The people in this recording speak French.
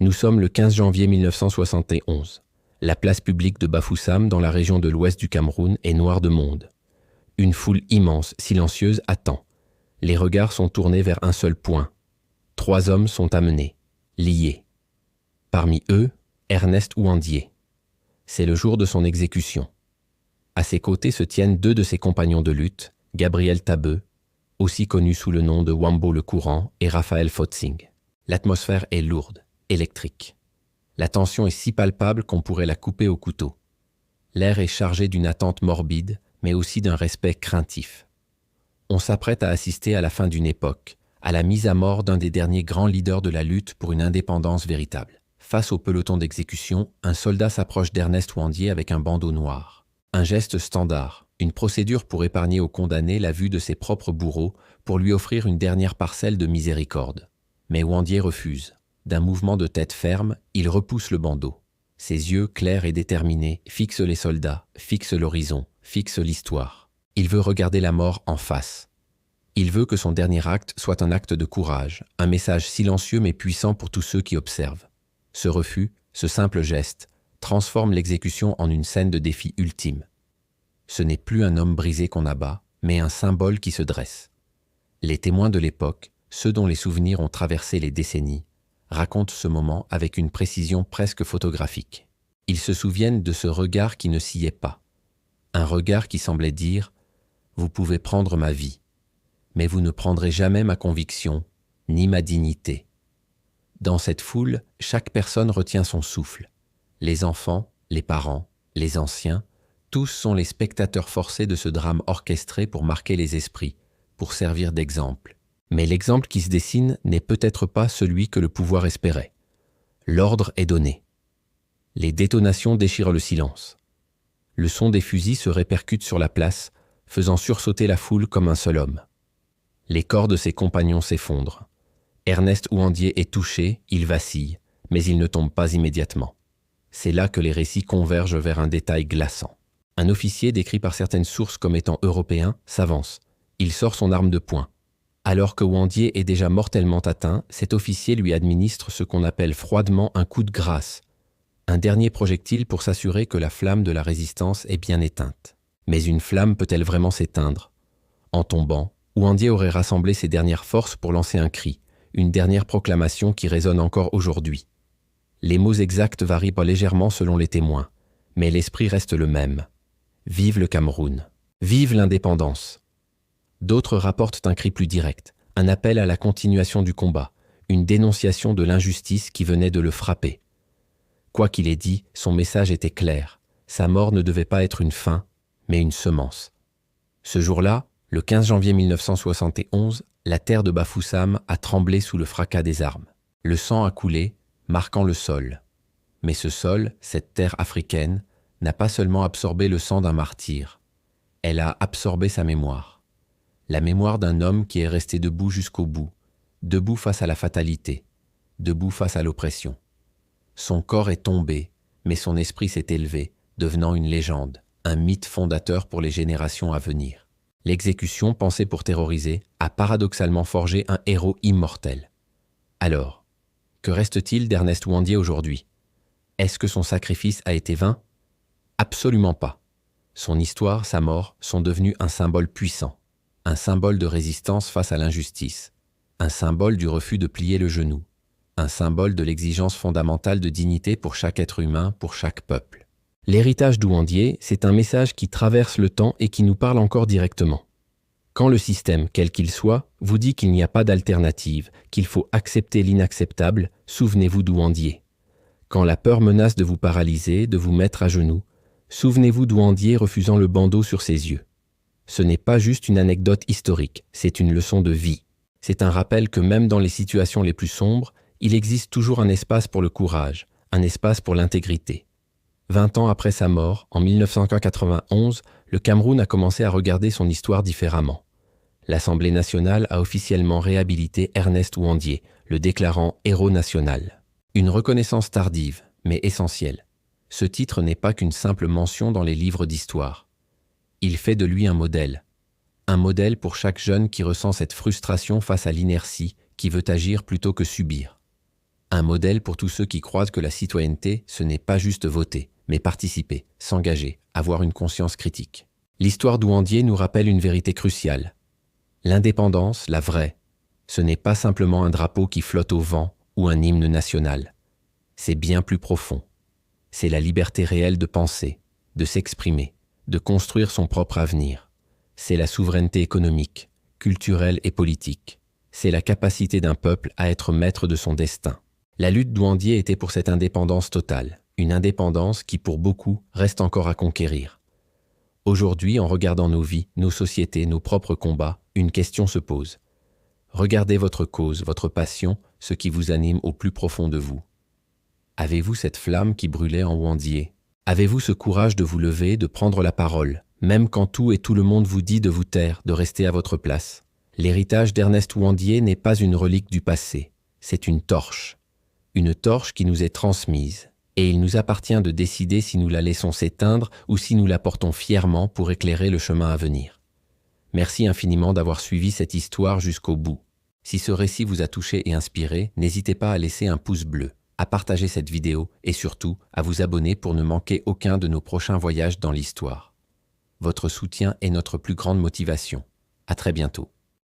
Nous sommes le 15 janvier 1971. La place publique de Bafoussam, dans la région de l'ouest du Cameroun, est noire de monde. Une foule immense, silencieuse, attend. Les regards sont tournés vers un seul point. 3 hommes sont amenés, liés. Parmi eux, Ernest Ouandié. C'est le jour de son exécution. À ses côtés se tiennent 2 de ses compagnons de lutte, Gabriel Tabeu, aussi connu sous le nom de Wambo le Courant, et Raphaël Fotsing. L'atmosphère est lourde, électrique. La tension est si palpable qu'on pourrait la couper au couteau. L'air est chargé d'une attente morbide, mais aussi d'un respect craintif. On s'apprête à assister à la fin d'une époque, à la mise à mort d'un des derniers grands leaders de la lutte pour une indépendance véritable. Face au peloton d'exécution, un soldat s'approche d'Ernest Ouandié avec un bandeau noir. Un geste standard, une procédure pour épargner au condamné la vue de ses propres bourreaux, pour lui offrir une dernière parcelle de miséricorde. Mais Ouandié refuse. D'un mouvement de tête ferme, il repousse le bandeau. Ses yeux, clairs et déterminés, fixent les soldats, fixent l'horizon, fixent l'histoire. Il veut regarder la mort en face. Il veut que son dernier acte soit un acte de courage, un message silencieux mais puissant pour tous ceux qui observent. Ce refus, ce simple geste, transforme l'exécution en une scène de défi ultime. Ce n'est plus un homme brisé qu'on abat, mais un symbole qui se dresse. Les témoins de l'époque, ceux dont les souvenirs ont traversé les décennies, racontent ce moment avec une précision presque photographique. Ils se souviennent de ce regard qui ne sciait pas. Un regard qui semblait dire « Vous pouvez prendre ma vie, mais vous ne prendrez jamais ma conviction, ni ma dignité. » Dans cette foule, chaque personne retient son souffle. Les enfants, les parents, les anciens, tous sont les spectateurs forcés de ce drame orchestré pour marquer les esprits, pour servir d'exemple. Mais l'exemple qui se dessine n'est peut-être pas celui que le pouvoir espérait. L'ordre est donné. Les détonations déchirent le silence. Le son des fusils se répercute sur la place, faisant sursauter la foule comme un seul homme. Les corps de ses compagnons s'effondrent. Ernest Ouandié est touché, il vacille, mais il ne tombe pas immédiatement. C'est là que les récits convergent vers un détail glaçant. Un officier, décrit par certaines sources comme étant européen, s'avance. Il sort son arme de poing. Alors que Ouandié est déjà mortellement atteint, cet officier lui administre ce qu'on appelle froidement un coup de grâce, un dernier projectile pour s'assurer que la flamme de la résistance est bien éteinte. Mais une flamme peut-elle vraiment s'éteindre? En tombant, Ouandié aurait rassemblé ses dernières forces pour lancer un cri, une dernière proclamation qui résonne encore aujourd'hui. Les mots exacts varient pas légèrement selon les témoins, mais l'esprit reste le même. Vive le Cameroun! Vive l'indépendance! D'autres rapportent un cri plus direct, un appel à la continuation du combat, une dénonciation de l'injustice qui venait de le frapper. Quoi qu'il ait dit, son message était clair. Sa mort ne devait pas être une fin, mais une semence. Ce jour-là, le 15 janvier 1971, la terre de Bafoussam a tremblé sous le fracas des armes. Le sang a coulé, marquant le sol. Mais ce sol, cette terre africaine, n'a pas seulement absorbé le sang d'un martyr. Elle a absorbé sa mémoire. La mémoire d'un homme qui est resté debout jusqu'au bout, debout face à la fatalité, debout face à l'oppression. Son corps est tombé, mais son esprit s'est élevé, devenant une légende, un mythe fondateur pour les générations à venir. L'exécution, pensée pour terroriser, a paradoxalement forgé un héros immortel. Alors, que reste-t-il d'Ernest Ouandié aujourd'hui? Est-ce que son sacrifice a été vain? Absolument pas. Son histoire, sa mort, sont devenus un symbole puissant. Un symbole de résistance face à l'injustice, un symbole du refus de plier le genou, un symbole de l'exigence fondamentale de dignité pour chaque être humain, pour chaque peuple. L'héritage d'Ouandié, c'est un message qui traverse le temps et qui nous parle encore directement. Quand le système, quel qu'il soit, vous dit qu'il n'y a pas d'alternative, qu'il faut accepter l'inacceptable, souvenez-vous d'Ouandié. Quand la peur menace de vous paralyser, de vous mettre à genoux, souvenez-vous d'Ouandié refusant le bandeau sur ses yeux. Ce n'est pas juste une anecdote historique, c'est une leçon de vie. C'est un rappel que même dans les situations les plus sombres, il existe toujours un espace pour le courage, un espace pour l'intégrité. 20 ans après sa mort, en 1991, le Cameroun a commencé à regarder son histoire différemment. L'Assemblée nationale a officiellement réhabilité Ernest Ouandié, le déclarant héros national. Une reconnaissance tardive, mais essentielle. Ce titre n'est pas qu'une simple mention dans les livres d'histoire. Il fait de lui un modèle pour chaque jeune qui ressent cette frustration face à l'inertie, qui veut agir plutôt que subir. Un modèle pour tous ceux qui croient que la citoyenneté, ce n'est pas juste voter, mais participer, s'engager, avoir une conscience critique. L'histoire d'Ouandié nous rappelle une vérité cruciale. L'indépendance, la vraie, ce n'est pas simplement un drapeau qui flotte au vent ou un hymne national. C'est bien plus profond. C'est la liberté réelle de penser, de s'exprimer, de construire son propre avenir. C'est la souveraineté économique, culturelle et politique. C'est la capacité d'un peuple à être maître de son destin. La lutte d'Ouandié était pour cette indépendance totale, une indépendance qui pour beaucoup reste encore à conquérir. Aujourd'hui, en regardant nos vies, nos sociétés, nos propres combats, une question se pose. Regardez votre cause, votre passion, ce qui vous anime au plus profond de vous. Avez-vous cette flamme qui brûlait en Ouandié? Avez-vous ce courage de vous lever, de prendre la parole, même quand tout et tout le monde vous dit de vous taire, de rester à votre place? L'héritage d'Ernest Ouandié n'est pas une relique du passé, c'est une torche qui nous est transmise, et il nous appartient de décider si nous la laissons s'éteindre ou si nous la portons fièrement pour éclairer le chemin à venir. Merci infiniment d'avoir suivi cette histoire jusqu'au bout. Si ce récit vous a touché et inspiré, n'hésitez pas à laisser un pouce bleu, à partager cette vidéo et surtout à vous abonner pour ne manquer aucun de nos prochains voyages dans l'histoire. Votre soutien est notre plus grande motivation. À très bientôt.